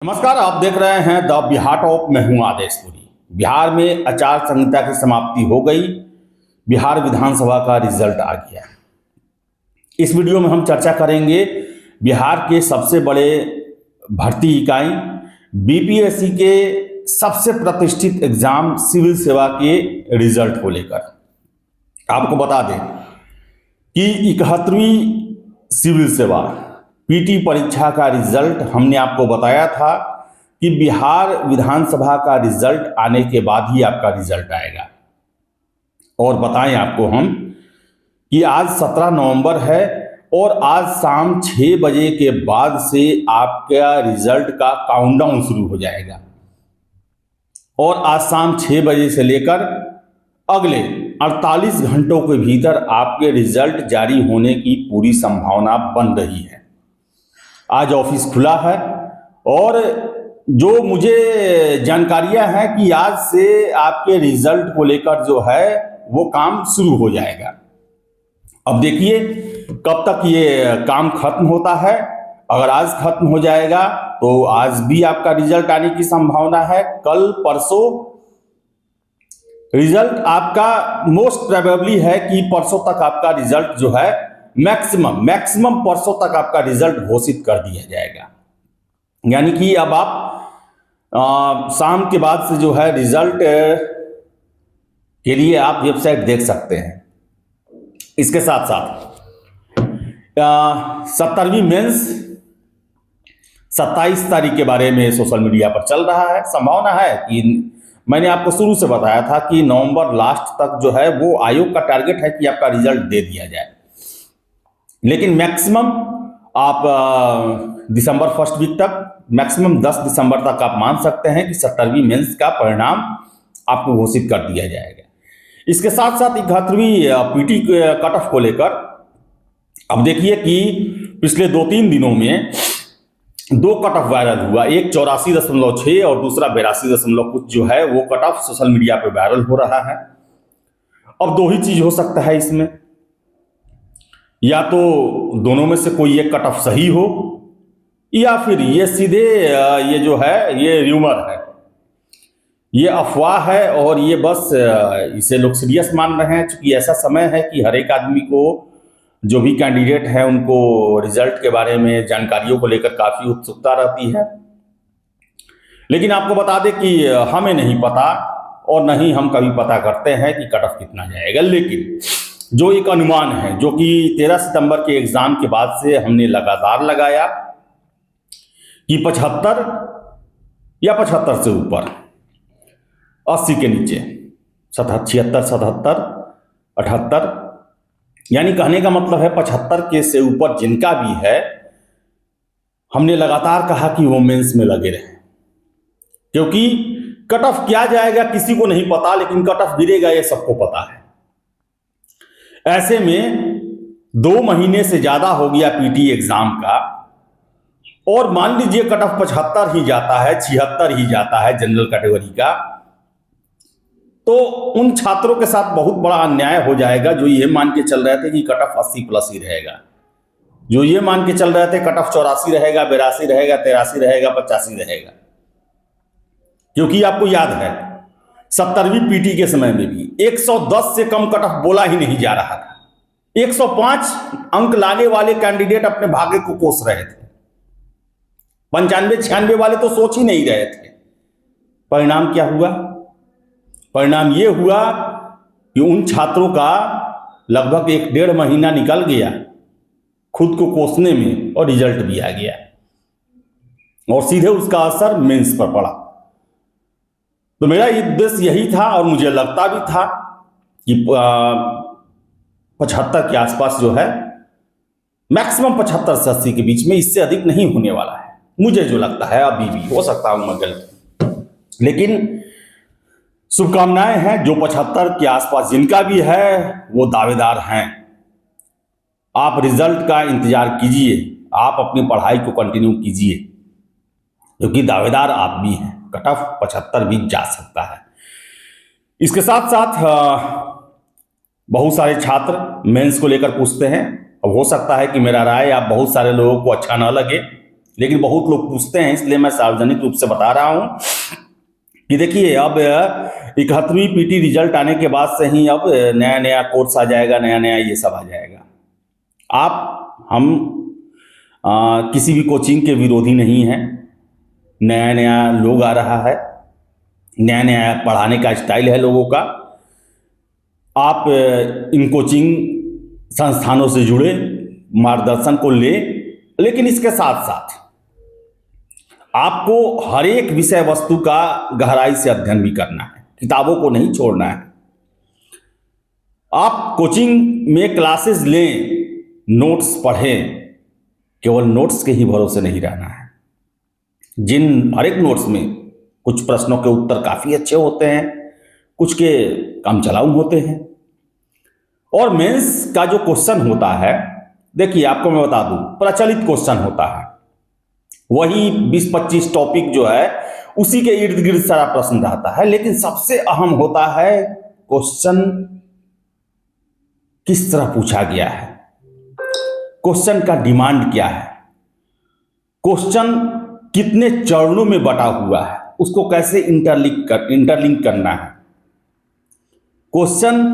नमस्कार, आप देख रहे हैं द बिहार टॉप। मैं हूं आदेशपुरी। बिहार में आचार संहिता की समाप्ति हो गई। बिहार विधानसभा का रिजल्ट आ गया। इस वीडियो में हम चर्चा करेंगे बिहार के सबसे बड़े भर्ती इकाई बीपीएससी के सबसे प्रतिष्ठित एग्जाम सिविल सेवा के रिजल्ट को लेकर। आपको बता दें कि 71वीं सिविल सेवा पीटी परीक्षा का रिजल्ट हमने आपको बताया था कि बिहार विधानसभा का रिजल्ट आने के बाद ही आपका रिजल्ट आएगा। और बताएं आपको हम कि आज 17 नवंबर है और आज शाम 6 बजे के बाद से आपका रिजल्ट का काउंटडाउन शुरू हो जाएगा। और आज शाम 6 बजे से लेकर अगले 48 घंटों के भीतर आपके रिजल्ट जारी होने की पूरी संभावना बन रही है। आज ऑफिस खुला है और जो मुझे जानकारियां हैं कि आज से आपके रिजल्ट को लेकर जो है वो काम शुरू हो जाएगा। अब देखिए कब तक ये काम खत्म होता है। अगर आज खत्म हो जाएगा तो आज भी आपका रिजल्ट आने की संभावना है। कल परसों रिजल्ट आपका मोस्ट प्रोबेबली है कि परसों तक आपका रिजल्ट जो है मैक्सिमम परसों तक आपका रिजल्ट घोषित कर दिया जाएगा। यानी कि अब आप शाम के बाद से जो है रिजल्ट के लिए आप वेबसाइट देख सकते हैं। इसके साथ साथ 70वीं मेंस 27 तारीख के बारे में सोशल मीडिया पर चल रहा है। संभावना है कि मैंने आपको शुरू से बताया था कि नवंबर लास्ट तक जो है वो आयोग का टारगेट है कि आपका रिजल्ट दे दिया जाए, लेकिन मैक्सिमम आप दिसंबर फर्स्ट वीक तक, मैक्सिमम 10 दिसंबर तक आप मान सकते हैं कि 70वीं मेंस का परिणाम आपको घोषित कर दिया जाएगा। इसके साथ साथ 71वीं पीटी कट ऑफ को लेकर अब देखिए कि पिछले 2-3 दिनों में 2 कट ऑफ वायरल हुआ। एक 84.6 और दूसरा 82 कुछ जो है वो कट ऑफ सोशल मीडिया पर वायरल हो रहा है। अब 2 ही चीज हो सकता है इसमें, या तो दोनों में से कोई एक कट ऑफ सही हो या फिर ये सीधे ये जो है ये र्यूमर है, ये अफवाह है और ये बस इसे लोग सीरियस मान रहे हैं। क्योंकि ऐसा समय है कि हर एक आदमी को, जो भी कैंडिडेट है, उनको रिजल्ट के बारे में जानकारियों को लेकर काफी उत्सुकता रहती है। लेकिन आपको बता दें कि हमें नहीं पता और न ही हम कभी पता करते हैं कि कट ऑफ कितना जाएगा। लेकिन जो एक अनुमान है, जो कि 13 सितंबर के एग्जाम के बाद से हमने लगातार लगाया कि 75 या 75 से ऊपर, 80 के नीचे 76, 77, 78, यानी कहने का मतलब है 75 के से ऊपर जिनका भी है, हमने लगातार कहा कि वो मेंस में लगे रहे। क्योंकि कट ऑफ क्या जाएगा किसी को नहीं पता, लेकिन कट ऑफ गिरेगा ये सबको पता है। ऐसे में 2 महीने से ज्यादा हो गया पीटी एग्जाम का, और मान लीजिए कट ऑफ 75 ही जाता है, 76 ही जाता है जनरल कैटेगरी का, तो उन छात्रों के साथ बहुत बड़ा अन्याय हो जाएगा जो ये मान के चल रहे थे कि कट ऑफ 80+ ही रहेगा, जो ये मान के चल रहे थे कट ऑफ 84 रहेगा, 82 रहेगा, 83 रहेगा, 85 रहेगा। क्योंकि आपको याद है 70वीं पीटी के समय में भी 110 से कम कट ऑफ बोला ही नहीं जा रहा था। 105 अंक लाने वाले कैंडिडेट अपने भाग्य को कोस रहे थे। 95-96 वाले तो सोच ही नहीं रहे थे। परिणाम क्या हुआ? परिणाम यह हुआ कि उन छात्रों का लगभग 1-1.5 महीना निकल गया खुद को कोसने में, और रिजल्ट भी आ गया, और सीधे उसका असर मेंस पर पड़ा। तो मेरा उद्देश्य यही था और मुझे लगता भी था कि 75 के आसपास जो है, मैक्सिमम 75 से 80 के बीच में, इससे अधिक नहीं होने वाला है। मुझे जो लगता है, अभी भी हो सकता हूं मैं गलत, लेकिन शुभकामनाएं हैं। जो 75 के आसपास जिनका भी है वो दावेदार हैं। आप रिजल्ट का इंतजार कीजिए, आप अपनी पढ़ाई को कंटिन्यू कीजिए, क्योंकि दावेदार आप भी हैं। कट ऑफ 75 भी जा सकता है। इसके साथ साथ बहुत सारे छात्र मेंस को लेकर पूछते हैं। अब हो सकता है कि मेरा राय आप बहुत सारे लोगों को अच्छा ना लगे, लेकिन बहुत लोग पूछते हैं, इसलिए मैं सार्वजनिक रूप से बता रहा हूं कि देखिए अब 71वीं पीटी रिजल्ट आने के बाद से ही अब नया नया कोर्स आ जाएगा, नया नया ये सब आ जाएगा। हम किसी भी कोचिंग के विरोधी नहीं हैं। नया नया लोग आ रहा है, नया नया पढ़ाने का स्टाइल है लोगों का। आप इन कोचिंग संस्थानों से जुड़े, मार्गदर्शन को ले, लेकिन इसके साथ साथ आपको हर एक विषय वस्तु का गहराई से अध्ययन भी करना है, किताबों को नहीं छोड़ना है। आप कोचिंग में क्लासेस लें, नोट्स पढ़ें, केवल नोट्स के ही भरोसे नहीं रहना है। हर एक नोट्स में कुछ प्रश्नों के उत्तर काफ़ी अच्छे होते हैं, कुछ के काम चलाऊ होते हैं। और मेंस का जो क्वेश्चन होता है, देखिए आपको मैं बता दूं, प्रचलित क्वेश्चन होता है, वही 20-25 टॉपिक जो है उसी के इर्द गिर्द सारा प्रश्न रहता है। लेकिन सबसे अहम होता है क्वेश्चन किस तरह पूछा गया है, क्वेश्चन का डिमांड क्या है, क्वेश्चन कितने चरणों में बटा हुआ है, उसको कैसे इंटरलिंक करना है। क्वेश्चन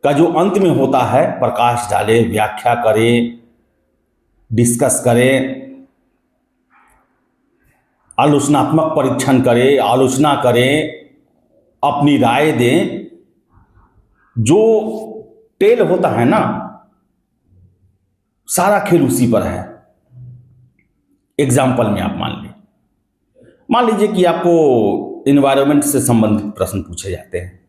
का जो अंत में होता है, प्रकाश डाले, व्याख्या करे, डिस्कस करे, आलोचनात्मक परीक्षण करे, आलोचना करे, अपनी राय दें। जो टेल होता है ना, सारा खेल उसी पर है। एग्जाम्पल में आप मान लीजिए कि आपको इन्वायरमेंट से संबंधित प्रश्न पूछे जाते हैं।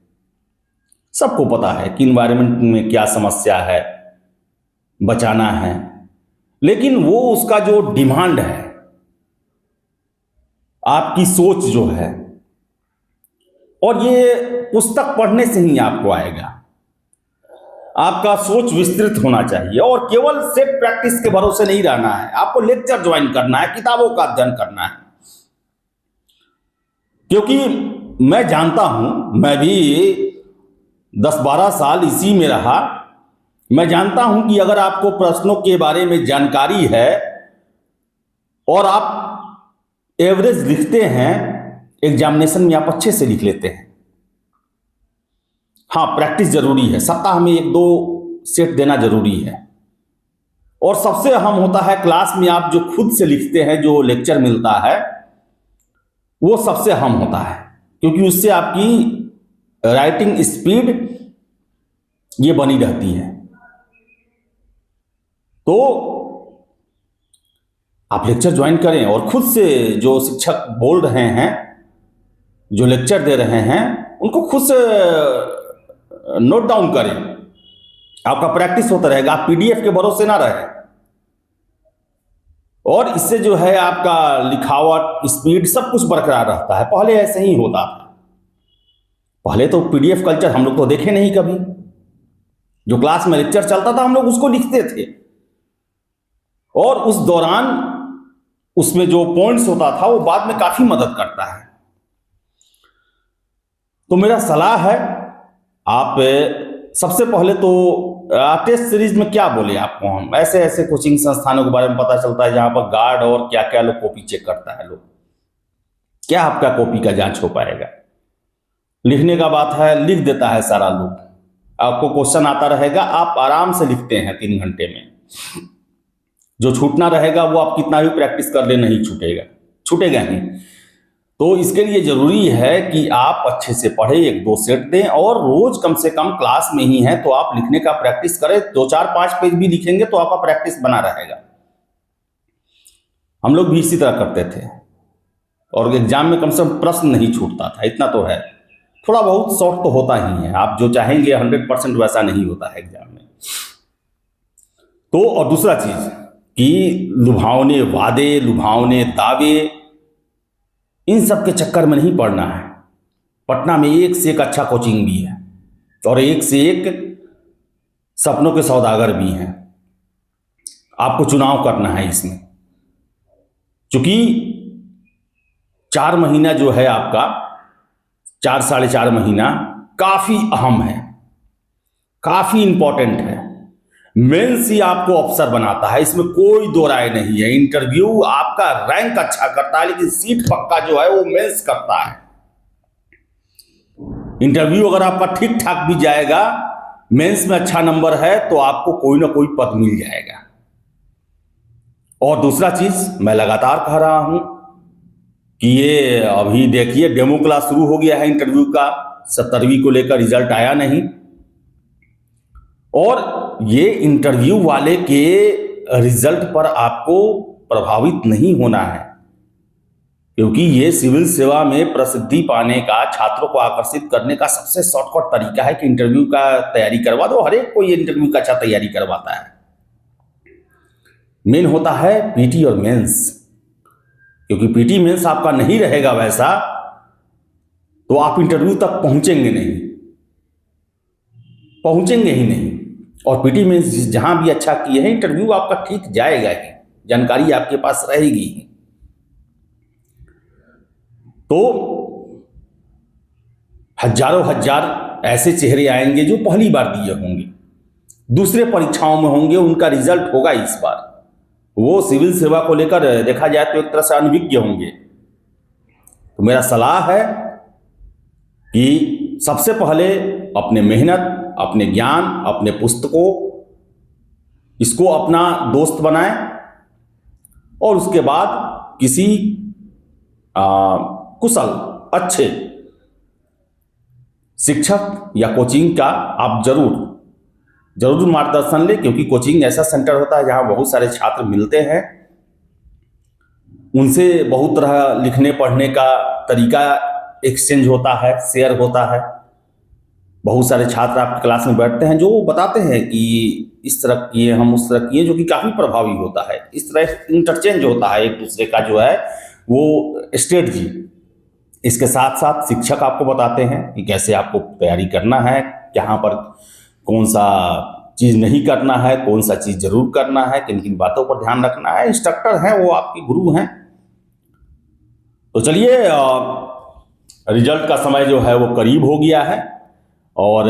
सबको पता है कि इन्वायरमेंट में क्या समस्या है, बचाना है, लेकिन वो उसका जो डिमांड है, आपकी सोच जो है, और ये पुस्तक पढ़ने से ही आपको आएगा। आपका सोच विस्तृत होना चाहिए और केवल सेट प्रैक्टिस के भरोसे नहीं रहना है। आपको लेक्चर ज्वाइन करना है, किताबों का अध्ययन करना है। क्योंकि मैं जानता हूं, मैं भी 10-12 साल इसी में रहा। मैं जानता हूं कि अगर आपको प्रश्नों के बारे में जानकारी है और आप एवरेज लिखते हैं, एग्जामिनेशन में आप अच्छे से लिख लेते हैं। हाँ, प्रैक्टिस जरूरी है, सप्ताह में 1-2 सेट देना जरूरी है। और सबसे अहम होता है क्लास में आप जो खुद से लिखते हैं, जो लेक्चर मिलता है, वो सबसे अहम होता है, क्योंकि उससे आपकी राइटिंग स्पीड ये बनी रहती है। तो आप लेक्चर ज्वाइन करें और खुद से जो शिक्षक बोल रहे हैं, जो लेक्चर दे रहे हैं, उनको खुद से नोट डाउन करें। आपका प्रैक्टिस होता रहेगा, आप पीडीएफ के भरोसे ना रहे। और इससे जो है आपका लिखावट, स्पीड, सब कुछ बरकरार रहता है। पहले ऐसे ही होता था। पहले तो पीडीएफ कल्चर हम लोग तो देखे नहीं कभी। जो क्लास में लेक्चर चलता था, हम लोग उसको लिखते थे, और उस दौरान उसमें जो पॉइंट्स होता था वो बाद में काफी मदद करता है। तो मेरा सलाह है, आप सबसे पहले तो टेस्ट सीरीज में क्या बोले आपको, हम ऐसे ऐसे कोचिंग संस्थानों के बारे में पता चलता है जहां पर गार्ड और क्या क्या लोग कॉपी चेक करता है। लोग क्या आपका कॉपी का जांच हो पाएगा? लिखने का बात है, लिख देता है सारा लोग। आपको क्वेश्चन आता रहेगा, आप आराम से लिखते हैं 3 घंटे में। जो छूटना रहेगा वो आप कितना भी प्रैक्टिस कर ले, नहीं छूटेगा नहीं। तो इसके लिए जरूरी है कि आप अच्छे से पढ़ें, 1-2 सेट दें, और रोज कम से कम क्लास में ही है तो आप लिखने का प्रैक्टिस करें। 2-4-5 पेज भी लिखेंगे तो आपका प्रैक्टिस बना रहेगा। हम लोग भी इसी तरह करते थे, और एग्जाम में कम से कम प्रश्न नहीं छूटता था। इतना तो है, थोड़ा बहुत शॉर्ट तो होता ही है। आप जो चाहेंगे 100% वैसा नहीं होता है एग्जाम में। तो और दूसरा चीज कि लुभावने वादे, लुभावने दावे, इन सब के चक्कर में नहीं पड़ना है। पटना में एक से एक अच्छा कोचिंग भी है, और एक से एक सपनों के सौदागर भी हैं। आपको चुनाव करना है इसमें, क्योंकि 4 महीना जो है आपका, 4-4.5 महीना काफी अहम है, काफी इंपॉर्टेंट है। मेंस ही आपको अफसर बनाता है, इसमें कोई दो राय नहीं है। इंटरव्यू आपका रैंक अच्छा करता है, लेकिन सीट पक्का जो है वो मेंस करता है। इंटरव्यू अगर आपका ठीक ठाक भी जाएगा, मेंस में अच्छा नंबर है, तो आपको कोई ना कोई पद मिल जाएगा। और दूसरा चीज मैं लगातार कह रहा हूं कि ये अभी देखिए डेमो क्लास शुरू हो गया है इंटरव्यू का, 17वीं को लेकर रिजल्ट आया नहीं, और ये इंटरव्यू वाले के रिजल्ट पर आपको प्रभावित नहीं होना है, क्योंकि ये सिविल सेवा में प्रसिद्धि पाने का, छात्रों को आकर्षित करने का सबसे शॉर्टकट तरीका है कि इंटरव्यू का तैयारी करवा दो। हर एक कोई इंटरव्यू का अच्छा तैयारी करवाता है। मेन होता है पीटी और मेंस, क्योंकि पीटी मेंस आपका नहीं रहेगा वैसा, तो आप इंटरव्यू तक पहुंचेंगे ही नहीं। और पीटी मेंस जहां भी अच्छा किए हैं, इंटरव्यू आपका ठीक जाएगा ही, जानकारी आपके पास रहेगी ही। तो हजारों हजार ऐसे चेहरे आएंगे जो पहली बार दिए होंगे, दूसरे परीक्षाओं में होंगे, उनका रिजल्ट होगा इस बार। वो सिविल सेवा को लेकर देखा जाए तो एक तरह से अनभिज्ञ होंगे। तो मेरा सलाह है कि सबसे पहले अपने मेहनत, अपने ज्ञान, अपने पुस्तकों, इसको अपना दोस्त बनाएं, और उसके बाद किसी कुशल अच्छे शिक्षक या कोचिंग का आप जरूर मार्गदर्शन लें, क्योंकि कोचिंग ऐसा सेंटर होता है जहां बहुत सारे छात्र मिलते हैं, उनसे बहुत तरह लिखने पढ़ने का तरीका एक्सचेंज होता है, शेयर होता है। बहुत सारे छात्र आपकी क्लास में बैठते हैं जो बताते हैं कि इस तरह किए, हम उस तरह किए, जो कि काफ़ी प्रभावी होता है। इस तरह इंटरचेंज होता है एक दूसरे का जो है वो स्ट्रेटजी। इसके साथ साथ शिक्षक आपको बताते हैं कि कैसे आपको तैयारी करना है, कहाँ पर कौन सा चीज़ नहीं करना है, कौन सा चीज़ जरूर करना है, किन किन बातों पर ध्यान रखना है। इंस्ट्रक्टर हैं वो आपके गुरु हैं। तो चलिए, रिजल्ट का समय जो है वो करीब हो गया है, और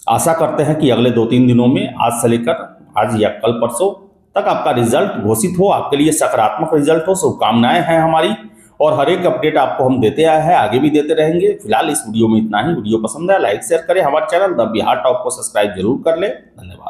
आशा करते हैं कि अगले 2-3 दिनों में, आज से लेकर आज या कल परसों तक आपका रिजल्ट घोषित हो, आपके लिए सकारात्मक रिजल्ट हो। शुभकामनाएं हैं हमारी, और हर एक अपडेट आपको हम देते आए हैं, आगे भी देते रहेंगे। फिलहाल इस वीडियो में इतना ही। वीडियो पसंद है लाइक शेयर करें, हमारे चैनल द बिहार टॉप को सब्सक्राइब जरूर कर लें। धन्यवाद।